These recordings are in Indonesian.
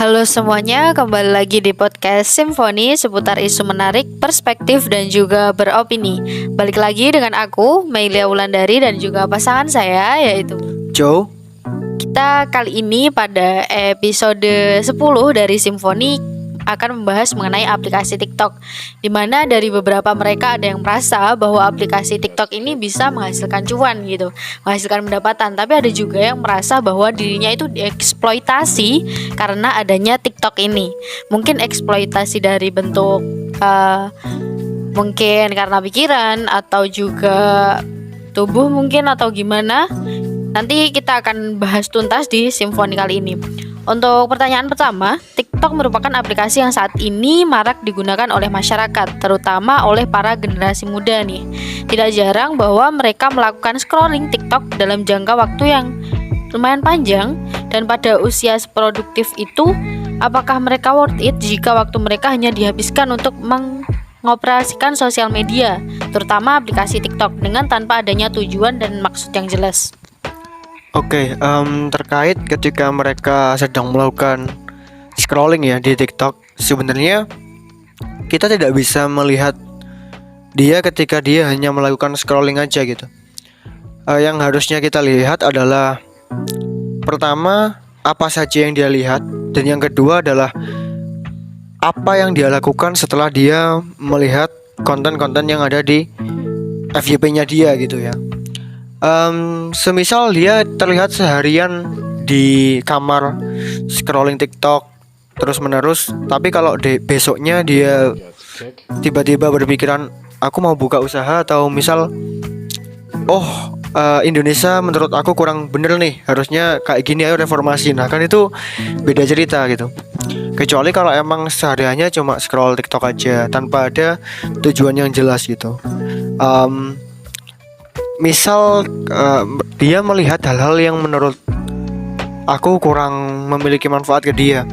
Halo semuanya, kembali lagi di podcast Simfoni seputar isu menarik, perspektif, dan juga beropini. Balik lagi dengan aku, Meilia Wulandari, dan juga pasangan saya, yaitu Joe. Kita kali ini pada episode 10 dari Simfoni akan membahas mengenai aplikasi TikTok, di mana dari beberapa mereka ada yang merasa bahwa aplikasi TikTok ini bisa menghasilkan cuan gitu, menghasilkan pendapatan. Tapi ada juga yang merasa bahwa dirinya itu dieksploitasi karena adanya TikTok ini. Mungkin eksploitasi dari bentuk mungkin karena pikiran atau juga tubuh mungkin atau gimana. Nanti kita akan bahas tuntas di Simfoni kali ini. Untuk pertanyaan pertama, TikTok merupakan aplikasi yang saat ini marak digunakan oleh masyarakat, terutama oleh para generasi muda nih. Tidak jarang bahwa mereka melakukan scrolling TikTok dalam jangka waktu yang lumayan panjang, dan pada usia seproduktif itu, apakah mereka worth it jika waktu mereka hanya dihabiskan untuk mengoperasikan sosial media, terutama aplikasi TikTok, dengan tanpa adanya tujuan dan maksud yang jelas? Oke, terkait ketika mereka sedang melakukan scrolling ya di TikTok, sebenarnya kita tidak bisa melihat dia ketika dia hanya melakukan scrolling aja gitu. Yang harusnya kita lihat adalah pertama, apa saja yang dia lihat, dan yang kedua adalah apa yang dia lakukan setelah dia melihat konten-konten yang ada di FYP-nya dia gitu ya. Semisal dia terlihat seharian di kamar scrolling TikTok terus menerus, tapi kalau besoknya dia tiba-tiba berpikiran aku mau buka usaha, atau misal Indonesia menurut aku kurang bener nih, harusnya kayak gini, ayo reformasi. Nah kan itu beda cerita gitu. Kecuali kalau emang sehariannya cuma scroll TikTok aja tanpa ada tujuan yang jelas gitu. Misal dia melihat hal-hal yang menurut aku kurang memiliki manfaat ke dia.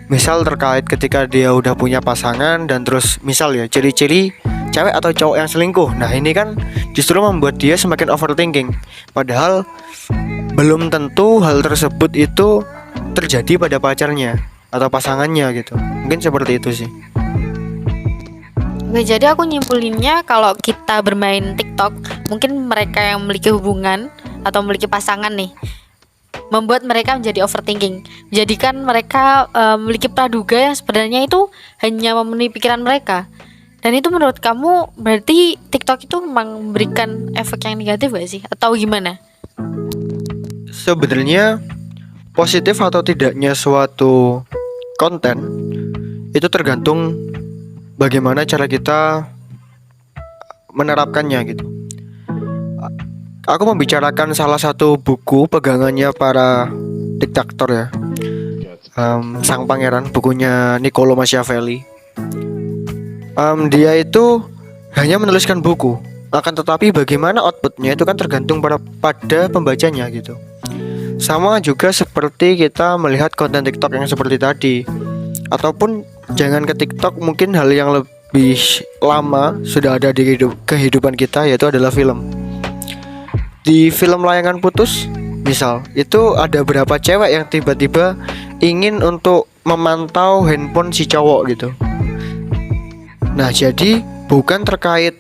Misal terkait ketika dia udah punya pasangan, dan terus misal ya ciri-ciri cewek atau cowok yang selingkuh. Nah ini kan justru membuat dia semakin overthinking, padahal belum tentu hal tersebut itu terjadi pada pacarnya atau pasangannya gitu. Mungkin seperti itu sih. Oke, jadi aku nyimpulinnya kalau kita bermain TikTok, mungkin mereka yang memiliki hubungan atau memiliki pasangan nih, membuat mereka menjadi overthinking, menjadikan mereka memiliki praduga yang sebenarnya itu hanya memenuhi pikiran mereka. Dan itu menurut kamu berarti TikTok itu memang memberikan efek yang negatif gak sih? Atau gimana? Sebenarnya positif atau tidaknya suatu konten itu tergantung bagaimana cara kita menerapkannya gitu. Aku membicarakan salah satu buku pegangannya para diktator ya, Sang Pangeran, bukunya Niccolo Machiavelli. Dia itu hanya menuliskan buku, akan tetapi bagaimana outputnya itu kan tergantung pada pembacanya gitu. Sama juga seperti kita melihat konten TikTok yang seperti tadi, ataupun jangan ke TikTok, mungkin hal yang lebih lama sudah ada di kehidupan kita, yaitu adalah film. Di film Layangan Putus misal, itu ada berapa cewek yang tiba-tiba ingin untuk memantau handphone si cowok gitu. Nah jadi bukan terkait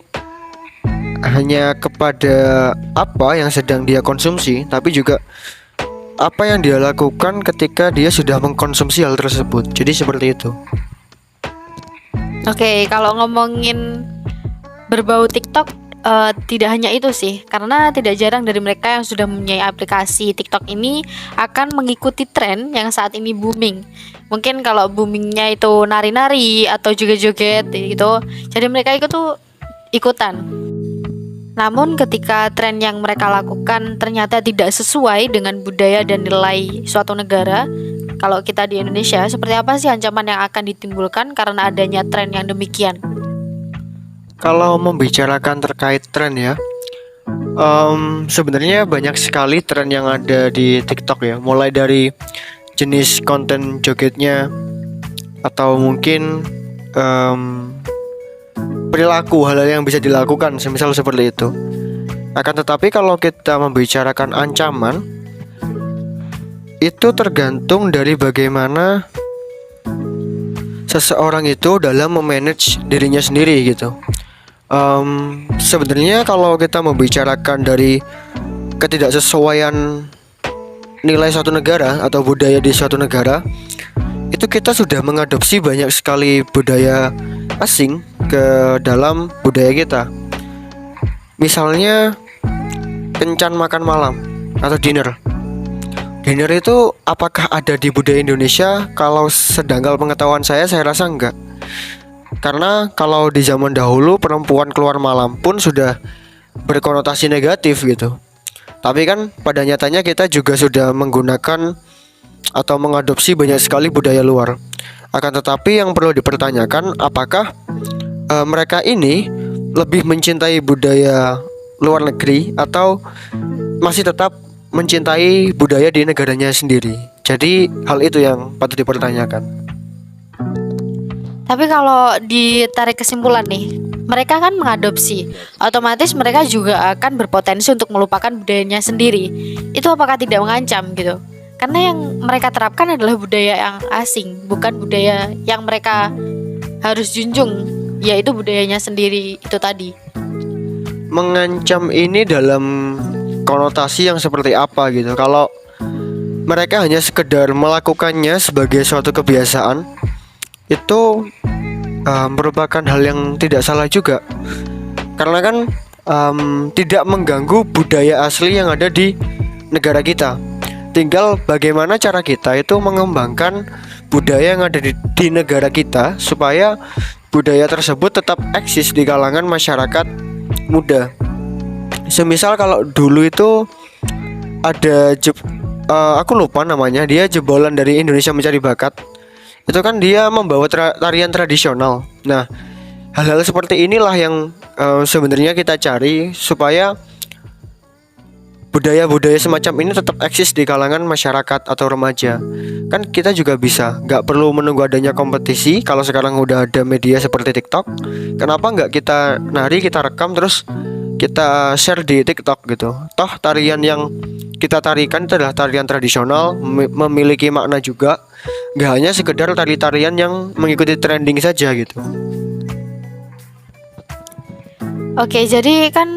hanya kepada apa yang sedang dia konsumsi, tapi juga apa yang dia lakukan ketika dia sudah mengkonsumsi hal tersebut. Jadi seperti itu. Oke, kalau ngomongin berbau TikTok, tidak hanya itu sih, karena tidak jarang dari mereka yang sudah mempunyai aplikasi TikTok ini akan mengikuti tren yang saat ini booming. Mungkin kalau boomingnya itu nari-nari atau joget-joget gitu, jadi mereka ikutan. Namun ketika tren yang mereka lakukan ternyata tidak sesuai dengan budaya dan nilai suatu negara, kalau kita di Indonesia, seperti apa sih ancaman yang akan ditimbulkan karena adanya tren yang demikian? Kalau membicarakan terkait tren ya, sebenarnya banyak sekali tren yang ada di TikTok ya. Mulai dari jenis konten jogetnya, atau mungkin perilaku hal-hal yang bisa dilakukan, semisal seperti itu. Akan tetapi kalau kita membicarakan ancaman, itu tergantung dari bagaimana seseorang itu dalam memanage dirinya sendiri gitu. Sebenarnya kalau kita membicarakan dari ketidaksesuaian nilai suatu negara atau budaya di suatu negara, itu kita sudah mengadopsi banyak sekali budaya asing ke dalam budaya kita. Misalnya kencan makan malam atau dinner. Dinner itu apakah ada di budaya Indonesia? Kalau sedangkal pengetahuan saya rasa enggak. Karena kalau di zaman dahulu perempuan keluar malam pun sudah berkonotasi negatif gitu. Tapi kan pada nyatanya kita juga sudah menggunakan atau mengadopsi banyak sekali budaya luar. Akan tetapi yang perlu dipertanyakan, apakah mereka ini lebih mencintai budaya luar negeri atau masih tetap mencintai budaya di negaranya sendiri. Jadi hal itu yang patut dipertanyakan. Tapi kalau ditarik kesimpulan nih, mereka kan mengadopsi, otomatis mereka juga akan berpotensi untuk melupakan budayanya sendiri. Itu apakah tidak mengancam gitu? Karena yang mereka terapkan adalah budaya yang asing, bukan budaya yang mereka harus junjung, yaitu budayanya sendiri itu tadi. Mengancam ini dalam konotasi yang seperti apa gitu? Kalau mereka hanya sekedar melakukannya sebagai suatu kebiasaan, itu merupakan hal yang tidak salah juga. Karena kan tidak mengganggu budaya asli yang ada di negara kita. Tinggal bagaimana cara kita itu mengembangkan budaya yang ada di negara kita supaya budaya tersebut tetap eksis di kalangan masyarakat muda. Semisal kalau dulu itu ada aku lupa namanya, dia jebolan dari Indonesia Mencari Bakat. Itu kan dia membawa tarian tradisional. Nah, hal-hal seperti inilah yang sebenarnya kita cari supaya budaya-budaya semacam ini tetap eksis di kalangan masyarakat atau remaja. Kan kita juga bisa, nggak perlu menunggu adanya kompetisi. Kalau sekarang udah ada media seperti TikTok, kenapa nggak kita nari, kita rekam terus kita share di TikTok gitu. Toh tarian yang kita tarikan itu adalah tarian tradisional, memiliki makna juga. Nggak hanya sekedar tari-tarian yang mengikuti trending saja gitu. Oke, jadi kan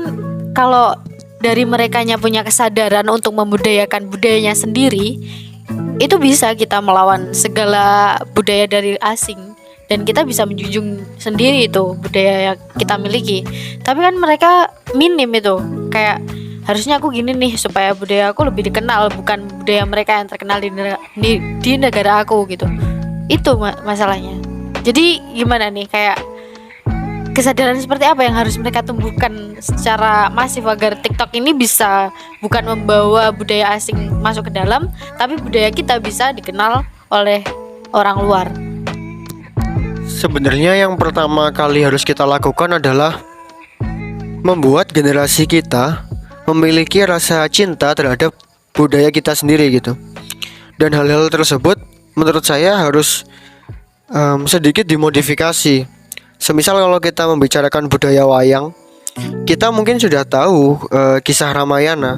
kalau dari merekanya punya kesadaran untuk membudayakan budayanya sendiri, itu bisa kita melawan segala budaya dari asing. Dan kita bisa menjunjung sendiri itu budaya yang kita miliki. Tapi kan mereka minim itu. Kayak harusnya aku gini nih supaya budaya aku lebih dikenal, bukan budaya mereka yang terkenal di negara aku gitu. Itu masalahnya. Jadi gimana nih, kayak kesadaran seperti apa yang harus mereka tumbuhkan secara masif agar TikTok ini bisa bukan membawa budaya asing masuk ke dalam, tapi budaya kita bisa dikenal oleh orang luar. Sebenarnya yang pertama kali harus kita lakukan adalah membuat generasi kita memiliki rasa cinta terhadap budaya kita sendiri gitu. Dan hal-hal tersebut menurut saya harus sedikit dimodifikasi. Semisal kalau kita membicarakan budaya wayang, kita mungkin sudah tahu kisah Ramayana,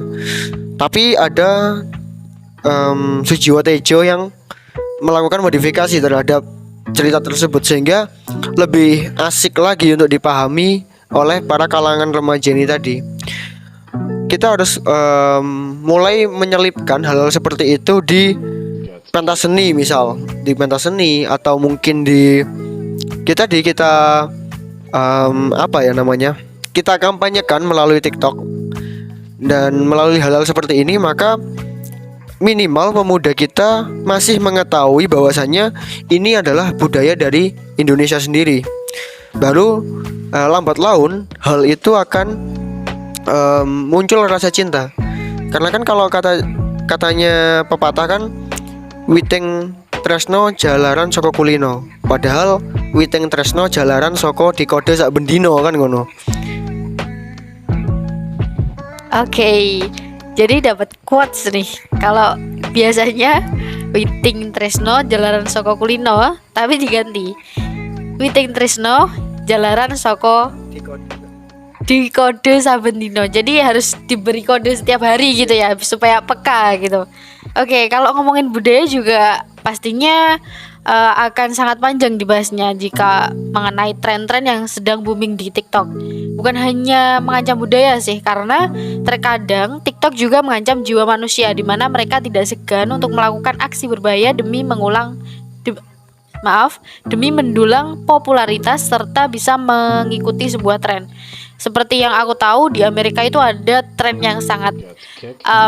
tapi ada Sujiwo Tejo yang melakukan modifikasi terhadap cerita tersebut sehingga lebih asik lagi untuk dipahami oleh para kalangan remaja ini tadi. Kita harus mulai menyelipkan hal-hal seperti itu di pentas seni, misal di pentas seni, atau mungkin di kita kita kampanyekan melalui TikTok. Dan melalui hal-hal seperti ini, maka minimal pemuda kita masih mengetahui bahwasannya ini adalah budaya dari Indonesia sendiri. Baru lambat laun hal itu akan muncul rasa cinta. Karena kan kalau katanya pepatah kan, Witing tresno jalaran saka kulino. Padahal Witing tresno jalaran saka dikode sak bendino kan ngono. Oke, jadi dapat quotes nih. Kalau biasanya Witing tresno jalaran saka kulino, tapi diganti Witing tresno jalaran saka dikode saben dino. Jadi harus diberi kode setiap hari gitu ya, supaya peka gitu. Oke, kalau ngomongin budaya juga pastinya akan sangat panjang dibahasnya jika mengenai tren-tren yang sedang booming di TikTok. Bukan hanya mengancam budaya sih, karena terkadang TikTok juga mengancam jiwa manusia, di mana mereka tidak segan untuk melakukan aksi berbahaya demi mendulang popularitas serta bisa mengikuti sebuah tren. Seperti yang aku tahu, di Amerika itu ada tren yang sangat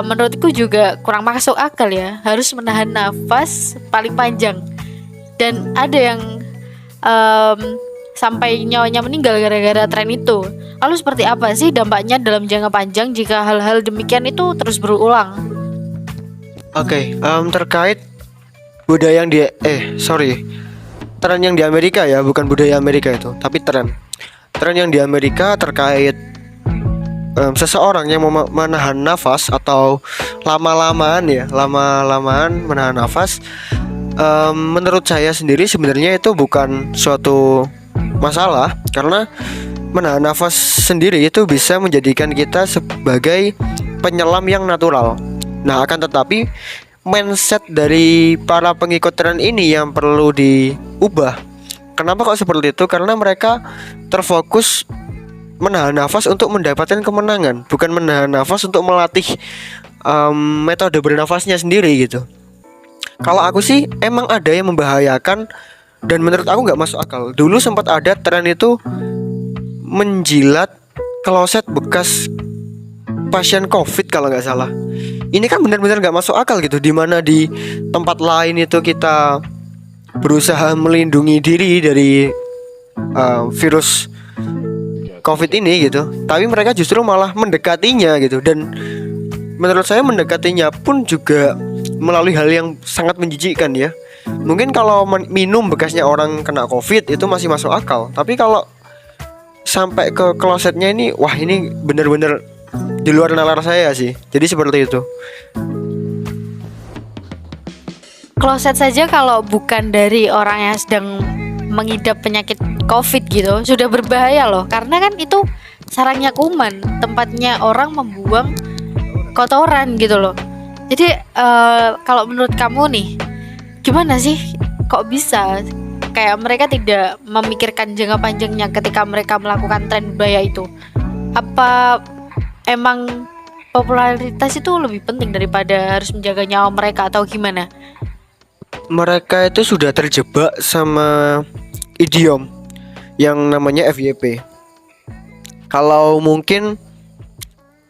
menurutku juga kurang masuk akal ya, harus menahan nafas paling panjang. Dan ada yang sampai nyawanya meninggal gara-gara tren itu. Lalu seperti apa sih dampaknya dalam jangka panjang jika hal-hal demikian itu terus berulang? Oke, terkait budaya yang tren yang di Amerika ya, bukan budaya Amerika itu, tapi tren yang di Amerika terkait seseorang yang menahan nafas atau lama-lamaan menahan nafas. Menurut saya sendiri sebenarnya itu bukan suatu masalah, karena menahan nafas sendiri itu bisa menjadikan kita sebagai penyelam yang natural. Nah, akan tetapi mindset dari para pengikut tren ini yang perlu diubah. Kenapa kok seperti itu? Karena mereka terfokus menahan nafas untuk mendapatkan kemenangan, bukan menahan nafas untuk melatih metode bernafasnya sendiri gitu. Kalau aku sih emang ada yang membahayakan dan menurut aku nggak masuk akal. Dulu sempat ada tren itu menjilat kloset bekas pasien COVID kalau nggak salah. Ini kan benar-benar nggak masuk akal gitu. Dimana di tempat lain itu kita berusaha melindungi diri dari virus COVID ini gitu, tapi mereka justru malah mendekatinya gitu. Dan menurut saya mendekatinya pun juga melalui hal yang sangat menjijikkan ya. Mungkin kalau minum bekasnya orang kena COVID itu masih masuk akal, tapi kalau sampai ke klosetnya ini, wah ini benar-benar di luar nalar saya sih. Jadi seperti itu. Kloset saja kalau bukan dari orang yang sedang mengidap penyakit COVID gitu sudah berbahaya loh, karena kan itu sarangnya kuman, tempatnya orang membuang kotoran gitu loh. Jadi kalau menurut kamu nih, gimana sih kok bisa kayak mereka tidak memikirkan jangka panjangnya ketika mereka melakukan tren berbahaya itu? Apa emang popularitas itu lebih penting daripada harus menjaga nyawa mereka atau gimana? Mereka itu sudah terjebak sama idiom yang namanya FYP. Kalau mungkin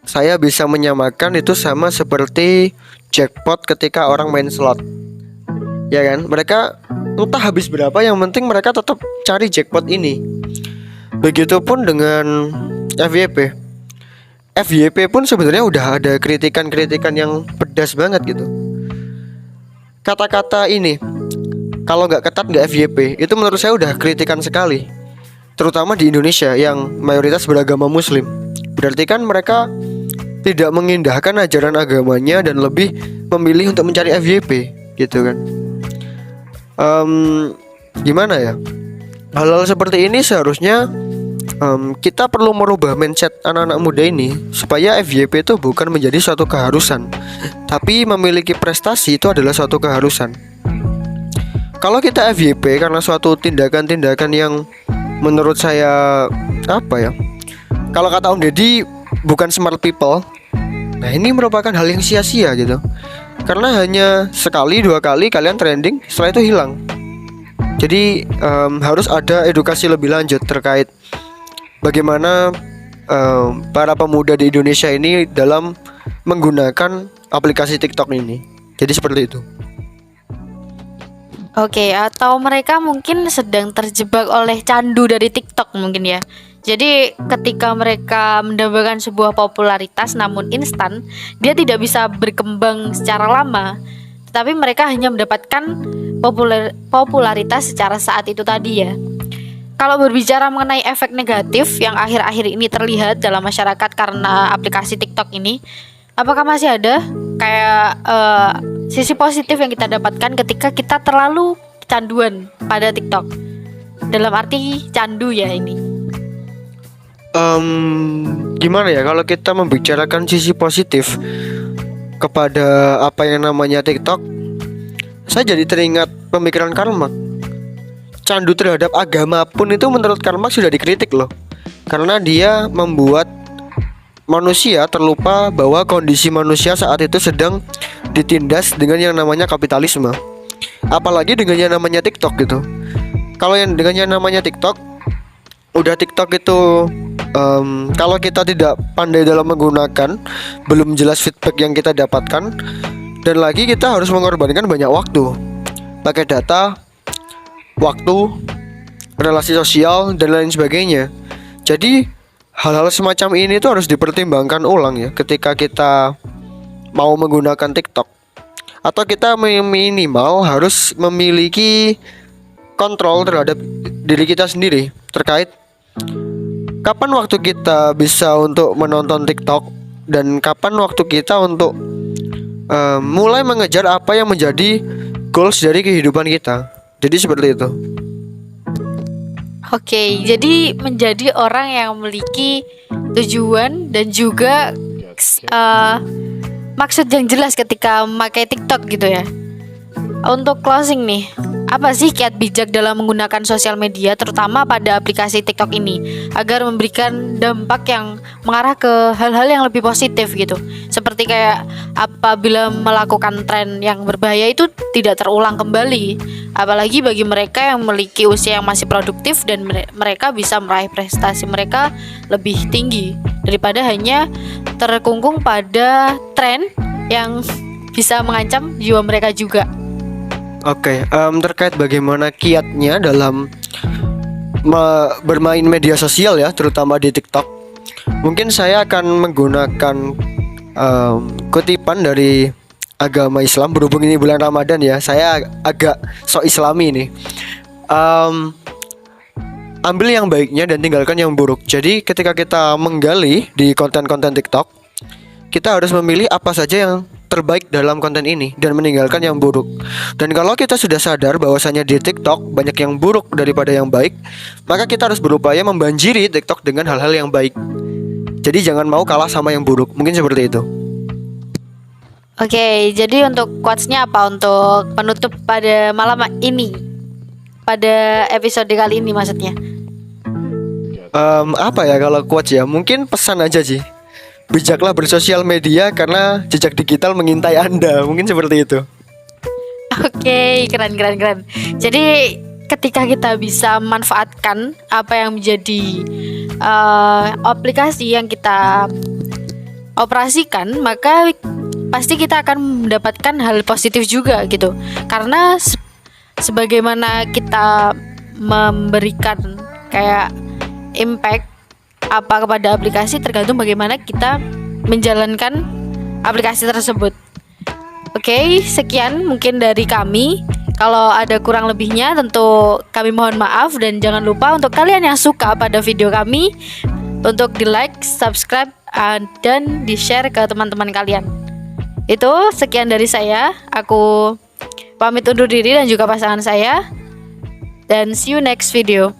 saya bisa menyamakan itu sama seperti jackpot ketika orang main slot. Ya kan? Mereka entah habis berapa, yang penting mereka tetap cari jackpot ini. Begitupun dengan FYP. FYP pun sebenarnya udah ada kritikan-kritikan yang pedas banget gitu. Kata-kata ini, kalau nggak ketat nggak FYP, itu menurut saya udah kritikan sekali. Terutama di Indonesia yang mayoritas beragama Muslim. Berarti kan mereka tidak mengindahkan ajaran agamanya dan lebih memilih untuk mencari FYP gitu kan. Gimana ya? Hal-hal seperti ini seharusnya kita perlu merubah mindset anak-anak muda ini supaya FYP itu bukan menjadi suatu keharusan, tapi memiliki prestasi itu adalah suatu keharusan. Kalau kita FYP karena suatu tindakan-tindakan yang menurut saya kalau kata Om Deddy bukan smart people, nah ini merupakan hal yang sia-sia gitu. Karena hanya sekali dua kali kalian trending, setelah itu hilang. Jadi harus ada edukasi lebih lanjut terkait bagaimana para pemuda di Indonesia ini dalam menggunakan aplikasi TikTok ini. Jadi seperti itu. Oke, atau mereka mungkin sedang terjebak oleh candu dari TikTok mungkin ya. Jadi ketika mereka mendapatkan sebuah popularitas namun instan, dia tidak bisa berkembang secara lama. Tetapi mereka hanya mendapatkan popularitas secara saat itu tadi ya. Kalau berbicara mengenai efek negatif yang akhir-akhir ini terlihat dalam masyarakat karena aplikasi TikTok ini, apakah masih ada kayak sisi positif yang kita dapatkan ketika kita terlalu kecanduan pada TikTok? Dalam arti candu ya ini. Gimana ya kalau kita membicarakan sisi positif kepada apa yang namanya TikTok? saya jadi teringat pemikiran Karl Marx. Candu terhadap agama pun itu menurut Karl Marx sudah dikritik loh, karena dia membuat manusia terlupa bahwa kondisi manusia saat itu sedang ditindas dengan yang namanya kapitalisme. Apalagi dengan yang namanya TikTok gitu. Kalau yang dengan yang namanya TikTok, udah TikTok itu kalau kita tidak pandai dalam menggunakan, belum jelas feedback yang kita dapatkan, dan lagi kita harus mengorbankan banyak waktu, pakai data, waktu, relasi sosial, dan lain sebagainya. Jadi hal-hal semacam ini tuh harus dipertimbangkan ulang ya ketika kita mau menggunakan TikTok. Atau kita minimal harus memiliki kontrol terhadap diri kita sendiri terkait kapan waktu kita bisa untuk menonton TikTok dan kapan waktu kita untuk mulai mengejar apa yang menjadi goals dari kehidupan kita. Jadi seperti itu. Oke, jadi menjadi orang yang memiliki tujuan dan juga maksud yang jelas ketika memakai TikTok gitu ya. Untuk closing nih, apa sih kiat bijak dalam menggunakan sosial media terutama pada aplikasi TikTok ini agar memberikan dampak yang mengarah ke hal-hal yang lebih positif gitu. Seperti kayak apabila melakukan tren yang berbahaya itu tidak terulang kembali. Apalagi bagi mereka yang memiliki usia yang masih produktif dan mereka bisa meraih prestasi mereka lebih tinggi daripada hanya terkungkung pada tren yang bisa mengancam jiwa mereka juga. Oke, terkait bagaimana kiatnya dalam bermain media sosial ya, terutama di TikTok. Mungkin saya akan menggunakan kutipan dari agama Islam, berhubung ini bulan Ramadan ya. Saya agak sok Islami nih. Ambil yang baiknya dan tinggalkan yang buruk. Jadi ketika kita menggali di konten-konten TikTok, kita harus memilih apa saja yang terbaik dalam konten ini dan meninggalkan yang buruk. Dan kalau kita sudah sadar bahwasanya di TikTok banyak yang buruk daripada yang baik, maka kita harus berupaya membanjiri TikTok dengan hal-hal yang baik. Jadi jangan mau kalah sama yang buruk. Mungkin seperti itu. Oke, jadi untuk quotes-nya apa untuk penutup pada malam ini? Pada episode kali ini maksudnya. Apa ya kalau quotes ya? Mungkin pesan aja sih. Bijaklah bersosial media karena jejak digital mengintai Anda. Mungkin seperti itu. Oke, keren. Jadi ketika kita bisa memanfaatkan apa yang menjadi aplikasi yang kita operasikan, maka pasti kita akan mendapatkan hal positif juga gitu. Karena sebagaimana kita memberikan kayak impact apa kepada aplikasi tergantung bagaimana kita menjalankan aplikasi tersebut. Oke, sekian mungkin dari kami. Kalau ada kurang lebihnya tentu kami mohon maaf, dan jangan lupa untuk kalian yang suka pada video kami untuk di like, subscribe, dan di share ke teman-teman kalian. Itu sekian dari saya. Aku pamit undur diri dan juga pasangan saya, dan see you next video.